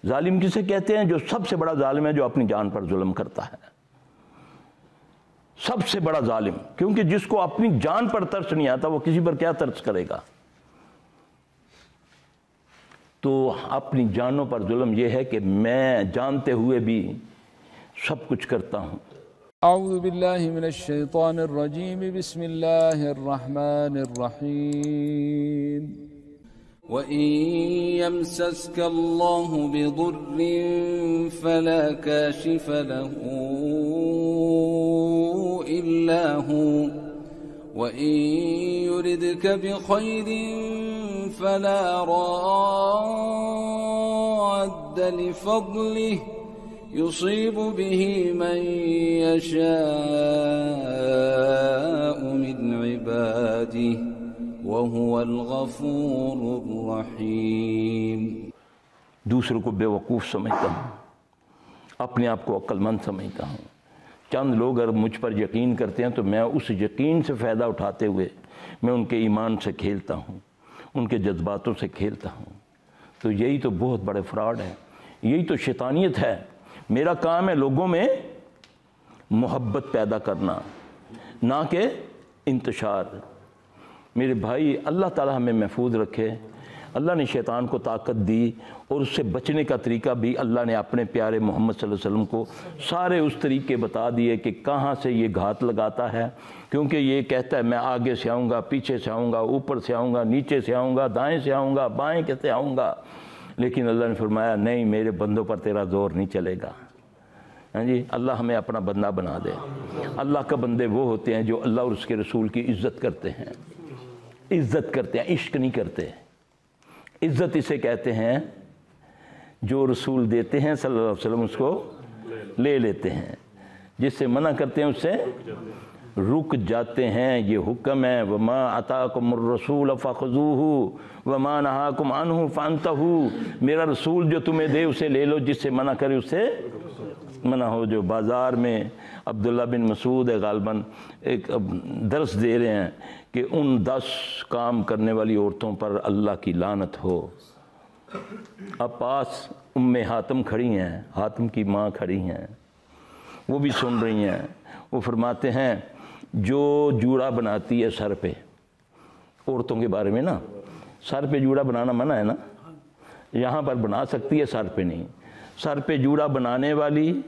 ظالم کسے کہتے ہیں؟ جو سب سے بڑا ظالم ہے جو اپنی جان پر ظلم کرتا ہے، سب سے بڑا ظالم، کیونکہ جس کو اپنی جان پر ترس نہیں آتا وہ کسی پر کیا ترس کرے گا؟ تو اپنی جانوں پر ظلم یہ ہے کہ میں جانتے ہوئے بھی سب کچھ کرتا ہوں۔ اعوذ باللہ من الشیطان الرجیم، بسم اللہ الرحمن الرحیم۔ وَإِن يَمْسَسْكَ اللَّهُ بِضُرٍّ فَلَا كَاشِفَ لَهُ إِلَّا هُوَ وَإِن يُرِدْكَ بِخَيْرٍ فَلَا رَادَّ لِفَضْلِهِ يُصِيبُ بِهِ مَن يَشَاءُ مِنْ عِبَادِهِ وَهُوَ الْغَفُورُ الرَّحِيمُ۔ دوسروں کو بے وقوف سمجھتا ہوں، اپنے آپ کو عقل مند سمجھتا ہوں۔ چند لوگ اگر مجھ پر یقین کرتے ہیں تو میں اس یقین سے فائدہ اٹھاتے ہوئے میں ان کے ایمان سے کھیلتا ہوں، ان کے جذباتوں سے کھیلتا ہوں۔ تو یہی تو بہت بڑے فراڈ ہے، یہی تو شیطانیت ہے۔ میرا کام ہے لوگوں میں محبت پیدا کرنا، نہ کہ انتشار۔ میرے بھائی، اللہ تعالی ہمیں محفوظ رکھے۔ اللہ نے شیطان کو طاقت دی، اور اس سے بچنے کا طریقہ بھی اللہ نے اپنے پیارے محمد صلی اللہ علیہ وسلم کو سارے اس طریقے بتا دیے کہ کہاں سے یہ گھات لگاتا ہے، کیونکہ یہ کہتا ہے میں آگے سے آؤں گا، پیچھے سے آؤں گا، اوپر سے آؤں گا، نیچے سے آؤں گا، دائیں سے آؤں گا، بائیں کیسے آؤں گا، لیکن اللہ نے فرمایا نہیں، میرے بندوں پر تیرا زور نہیں چلے گا۔ ہاں جی، اللہ ہمیں اپنا بندہ بنا دے۔ اللہ کا بندے وہ ہوتے ہیں جو اللہ اور اس کے رسول کی عزت کرتے ہیں، عزت کرتے ہیں، عشق نہیں کرتے۔ عزت اسے کہتے ہیں جو رسول دیتے ہیں صلی اللہ علیہ وسلم اس کو لے لیتے ہیں، جس سے منع کرتے ہیں اس سے رک جاتے ہیں۔ یہ حکم ہے وَمَا أَتَاكُمُ الرَّسُولُ فَخُذُوهُ وَمَا نَهَاكُمْ عَنْهُ فَانْتَهُوا۔ میرا رسول جو تمہیں دے اسے لے لو، جس سے منع کرے اس سے منع ہو۔ جو بازار میں عبداللہ بن مسعود غالباً ایک درس دے رہے ہیں کہ ان 10 کام کرنے والی عورتوں پر اللہ کی لعنت ہو۔ اب پاس حاتم کھڑی ہیں، حاتم کی ماں کھڑی ہیں، وہ بھی سن رہی ہیں۔ وہ فرماتے ہیں جو جوڑا بناتی ہے سر پہ، عورتوں کے بارے میں نا، سر پہ جوڑا بنانا منع ہے نا، یہاں پر بنا سکتی ہے، سر پہ نہیں۔ سر پہ جوڑا بنانے والی،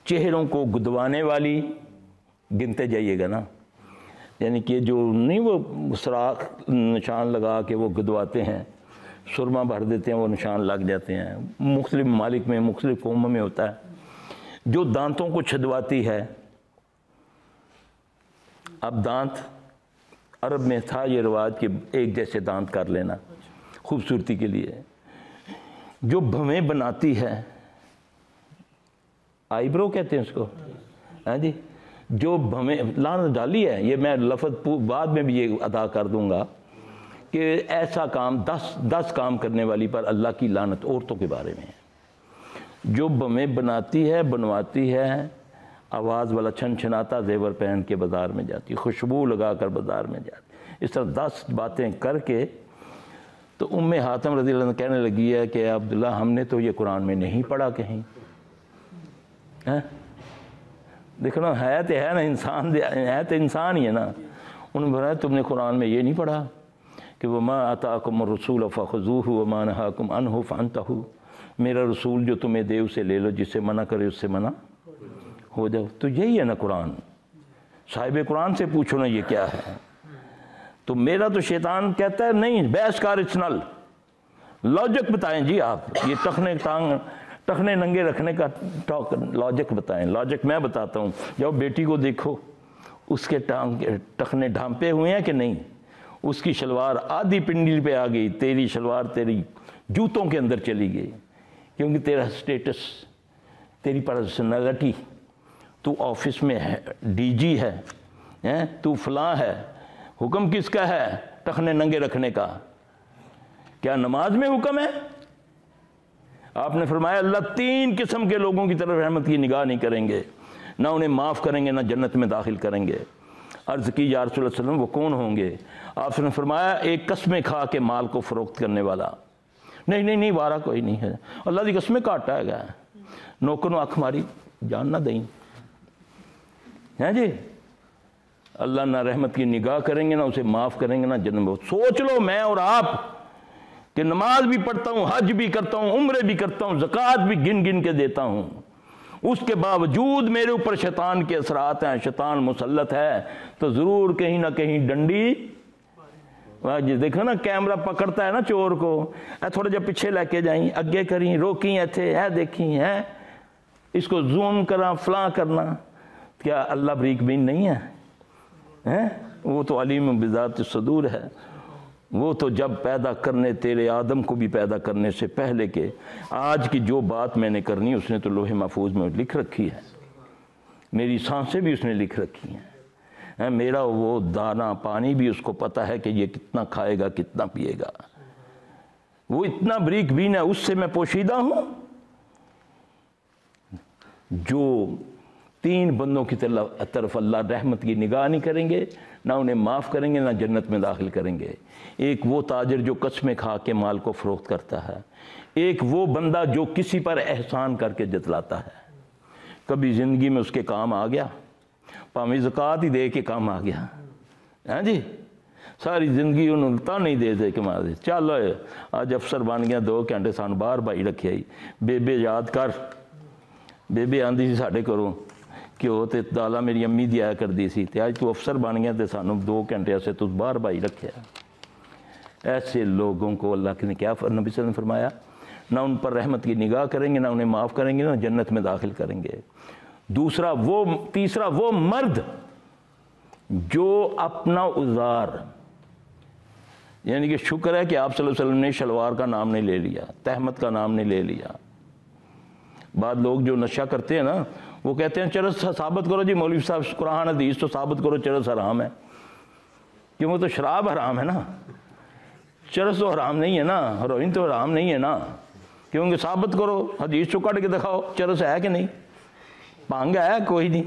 چہروں کو گدوانے والی گنتے جائیے گا نا، یعنی کہ جو نہیں وہ سراخ نشان لگا کے وہ گدواتے ہیں، سرما بھر دیتے ہیں، وہ نشان لگ جاتے ہیں۔ مختلف ممالک میں مختلف قوموں میں ہوتا ہے۔ جو دانتوں کو چھدواتی ہے، اب دانت عرب میں تھا یہ رواج کہ ایک جیسے دانت کر لینا خوبصورتی کے لیے۔ جو بھویں بناتی ہے، آئی برو کہتے ہیں اس کو، ہاں جی، جو بھویں لعنت ڈالی ہے، یہ میں لفظ بعد میں بھی یہ ادا کر دوں گا کہ ایسا کام 10 کام کرنے والی پر اللہ کی لعنت عورتوں کے بارے میں ہے۔ جو بھویں بناتی ہے، بنواتی ہے، آواز والا چھن چھناتا، زیور پہن کے بازار میں جاتی، خوشبو لگا کر بازار میں جاتی، اس طرح 10 باتیں کر کے تو حاتم رضی اللہ عنہ کہنے لگی ہے کہ عبداللہ ہم نے تو یہ قرآن میں نہیں پڑھا کہیں۔ دیکھو نا، ہے تو ہے نا، انسان ہے تو انسان ہی ہے نا۔ انہوں نے بتایا تم نے قرآن میں یہ نہیں پڑھا کہ وَمَا أَتَاكُمُ الرَّسُولُ فَخُذُوهُ وَمَا نَهَاكُمْ عَنْهُ فَانْتَهُوا۔ میرا رسول جو تمہیں دے اسے لے لو، جس سے منع کرے اس سے منع ہو جاؤ۔ تو یہی ہے نا قرآن۔ صاحب قرآن سے پوچھو نا یہ کیا ہے۔ تو میرا تو شیطان کہتا ہے نہیں، بحث کا رچنل لاجک بتائیں جی، آپ یہ ٹخنے ننگے رکھنے کا لاجک بتائیں۔ لاجک میں بتاتا ہوں، جب بیٹی کو دیکھو اس کے ٹخنے ڈھانپے ہوئے ہیں کہ نہیں، اس کی شلوار آدھی پنڈلی پہ آ گئی، تیری شلوار تیری جوتوں کے اندر چلی گئی، کیونکہ تیرا سٹیٹس، تیری پرسنالٹی، تو آفس میں ہے، ڈی جی ہے، تو فلاں ہے، حکم کس کا ہے؟ ٹخنے ننگے رکھنے کا۔ کیا نماز میں حکم ہے؟ آپ نے فرمایا اللہ 3 قسم کے لوگوں کی طرف رحمت کی نگاہ نہیں کریں گے، نہ انہیں معاف کریں گے، نہ جنت میں داخل کریں گے۔ عرض کی یا رسول اللہ صلی اللہ علیہ وسلم وہ کون ہوں گے؟ آپ نے فرمایا ایک قسمیں کھا کے مال کو فروخت کرنے والا، نہیں نہیں نہیں وارا کوئی نہیں ہے, اللہ کی قسم گھٹ ہے گا, نوکر نو اکھ ماری جان نہ دیں ہیں جی. اللہ نہ رحمت کی نگاہ کریں گے, نہ اسے معاف کریں گے, نہ جنم. سوچ لو میں اور آپ کہ نماز بھی پڑھتا ہوں, حج بھی کرتا ہوں, عمرے بھی کرتا ہوں, زکوٰۃ بھی گن گن کے دیتا ہوں, اس کے باوجود میرے اوپر شیطان کے اثرات ہیں, شیطان مسلط ہے, تو ضرور کہیں نہ کہیں ڈنڈی. دیکھو نا کیمرہ پکڑتا ہے نا چور کو, تھوڑا جا پیچھے لے کے جائیں, اگے کریں, روکیں, ایتھے ہے دیکھیں, ہے اس کو زوم کرنا, فلاں کرنا. کیا اللہ بریک بین نہیں ہے؟ وہ تو علیم بذات الصدور ہے. وہ تو جب پیدا کرنے تیرے آدم کو بھی پیدا کرنے سے پہلے کے آج کی جو بات میں نے کرنی اس نے تو لوح محفوظ میں لکھ رکھی ہے, میری سانسیں بھی اس نے لکھ رکھی ہیں, میرا وہ دانہ پانی بھی اس کو پتہ ہے کہ یہ کتنا کھائے گا کتنا پیے گا. وہ اتنا بریک بین ہے, اس سے میں پوشیدہ ہوں. جو 3 بندوں کی طرف اللہ رحمت کی نگاہ نہیں کریں گے, نہ انہیں معاف کریں گے, نہ جنت میں داخل کریں گے. ایک وہ تاجر جو قسمیں کھا کے مال کو فروخت کرتا ہے, ایک وہ بندہ جو کسی پر احسان کر کے جتلاتا ہے. کبھی زندگی میں اس کے کام آ گیا, پامی زکوٰۃ ہی دے کے کام آ گیا, ہاں جی, ساری زندگی انہوں تا نہیں دے کہ مار دے, چل آج افسر بن گیا, 2 گھنٹے سان باہر بائی رکھے آئی. بےبے یاد کر, بےبے آندی سی ساڈے کرو کہ وہ تے دالا میری امی دیا کر دی سی, تے آج تو افسر بن گیا تے سانو 2 گھنٹے ایسے تو باہر بائی رکھے. ایسے لوگوں کو اللہ نے کیا نبی صلی اللہ علیہ وسلم نے فرمایا, نہ ان پر رحمت کی نگاہ کریں گے, نہ انہیں معاف کریں گے, نہ جنت میں داخل کریں گے. تیسرا وہ مرد جو اپنا عذار, یعنی کہ شکر ہے کہ آپ صلی اللہ علیہ وسلم نے شلوار کا نام نہیں لے لیا, تہمت کا نام نہیں لے لیا. بعض لوگ جو نشہ کرتے ہیں نا, وہ کہتے ہیں چرس ثابت کرو جی مولوی صاحب, قرآن حدیث تو ثابت کرو چرس حرام ہے. کیوں, وہ تو شراب حرام ہے نا, چرس تو حرام نہیں ہے نا, ہیروئن تو حرام نہیں ہے نا. کیونکہ ثابت کرو, حدیث تو کٹ کے دکھاؤ چرس ہے کہ نہیں, بھنگ ہے کوئی نہیں.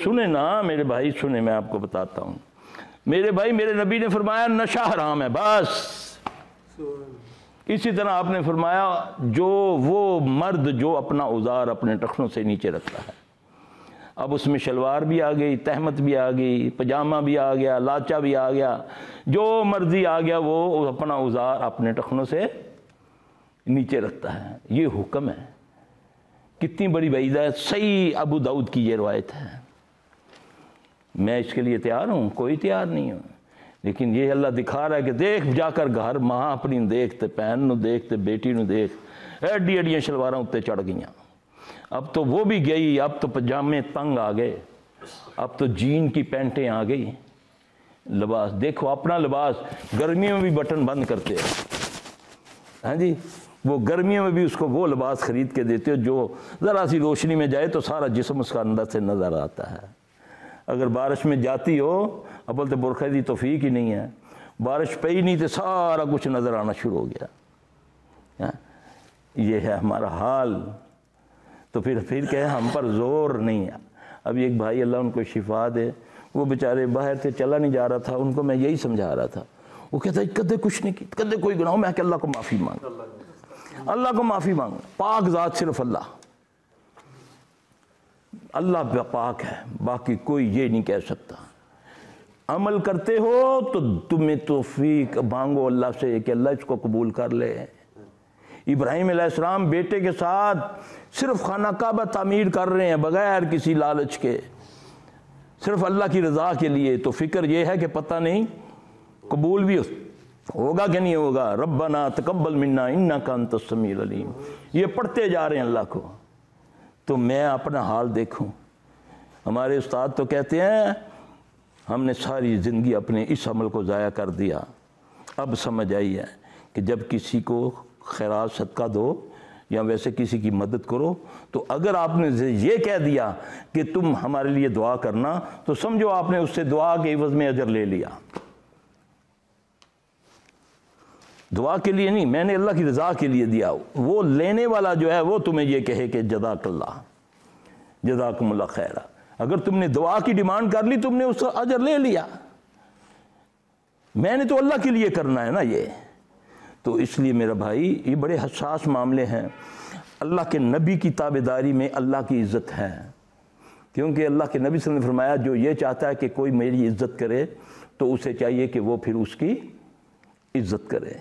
سنیں نا میرے بھائی, سنیں, میں آپ کو بتاتا ہوں میرے بھائی, میرے نبی نے فرمایا نشہ حرام ہے بس. اسی طرح آپ نے فرمایا جو وہ مرد جو اپنا عذار اپنے ٹخنوں سے نیچے رکھتا ہے. اب اس میں شلوار بھی آ گئی, تہمت بھی آ گئی, پجامہ بھی آ گیا, لاچا بھی آ گیا, جو مرضی آ گیا, وہ اپنا عذار اپنے ٹخنوں سے نیچے رکھتا ہے. یہ حکم ہے. کتنی بڑی وعید ہے. صحیح ابو داؤد کی یہ روایت ہے. میں اس کے لیے تیار ہوں, کوئی تیار نہیں ہوں, لیکن یہ اللہ دکھا رہا ہے کہ دیکھ جا کر گھر, ماں اپنی دیکھتے, بہن نو دیکھتے, بیٹی نو دیکھ, ایڈی ایڈیاں شلواراں اتنے چڑھ گئیاں. اب تو وہ بھی گئی, اب تو پجامے تنگ آ گئے, اب تو جین کی پینٹیں آ گئی. لباس دیکھو, اپنا لباس گرمیوں میں بھی بٹن بند کرتے ہیں, ہاں جی, وہ گرمیوں میں بھی اس کو وہ لباس خرید کے دیتے ہو جو ذرا سی روشنی میں جائے تو سارا جسم اس کا اندر سے نظر آتا ہے. اگر بارش میں جاتی ہو, ابل تو برقعے دی توفیق ہی نہیں ہے, بارش پہ ہی نہیں تو سارا کچھ نظر آنا شروع ہو گیا. یہ ہے ہمارا حال. تو پھر کہ ہم پر زور نہیں ہے. ابھی ایک بھائی اللہ ان کو شفا دے, وہ بیچارے باہر سے چلا نہیں جا رہا تھا, ان کو میں یہی سمجھا رہا تھا. وہ کہتا ہے کدے کچھ نہیں کی, کدے کوئی گناہ, میں کہ اللہ کو معافی مانگ, اللہ کو معافی مانگ. پاک ذات صرف اللہ, اللہ پاک ہے, باقی کوئی یہ نہیں کہہ سکتا. عمل کرتے ہو تو تمہیں توفیق مانگو اللہ سے کہ اللہ اس کو قبول کر لے. ابراہیم علیہ السلام بیٹے کے ساتھ صرف خانہ کعبہ تعمیر کر رہے ہیں بغیر کسی لالچ کے, صرف اللہ کی رضا کے لیے. تو فکر یہ ہے کہ پتہ نہیں قبول بھی ہوگا کہ نہیں ہوگا. ربنا تقبل منا انک انت السمیع العلیم, یہ پڑھتے جا رہے ہیں اللہ کو. تو میں اپنا حال دیکھوں. ہمارے استاد تو کہتے ہیں ہم نے ساری زندگی اپنے اس عمل کو ضائع کر دیا. اب سمجھ آئی ہے کہ جب کسی کو خیرات صدقہ دو یا ویسے کسی کی مدد کرو, تو اگر آپ نے یہ کہہ دیا کہ تم ہمارے لیے دعا کرنا, تو سمجھو آپ نے اس سے دعا کے عوض میں اجر لے لیا. دعا کے لیے نہیں, میں نے اللہ کی رضا کے لیے دیا. وہ لینے والا جو ہے وہ تمہیں یہ کہے کہ جزاک اللہ, جزاکم اللہ خیرہ. اگر تم نے دعا کی ڈیمانڈ کر لی, تم نے اس کا اجر لے لیا. میں نے تو اللہ کے لیے کرنا ہے نا یہ. تو اس لیے میرا بھائی یہ بڑے حساس معاملے ہیں. اللہ کے نبی کی تابعداری میں اللہ کی عزت ہے، کیونکہ اللہ کے نبی صلی اللہ علیہ وسلم نے فرمایا جو یہ چاہتا ہے کہ کوئی میری عزت کرے تو اسے چاہیے کہ وہ پھر اس کی عزت کرے.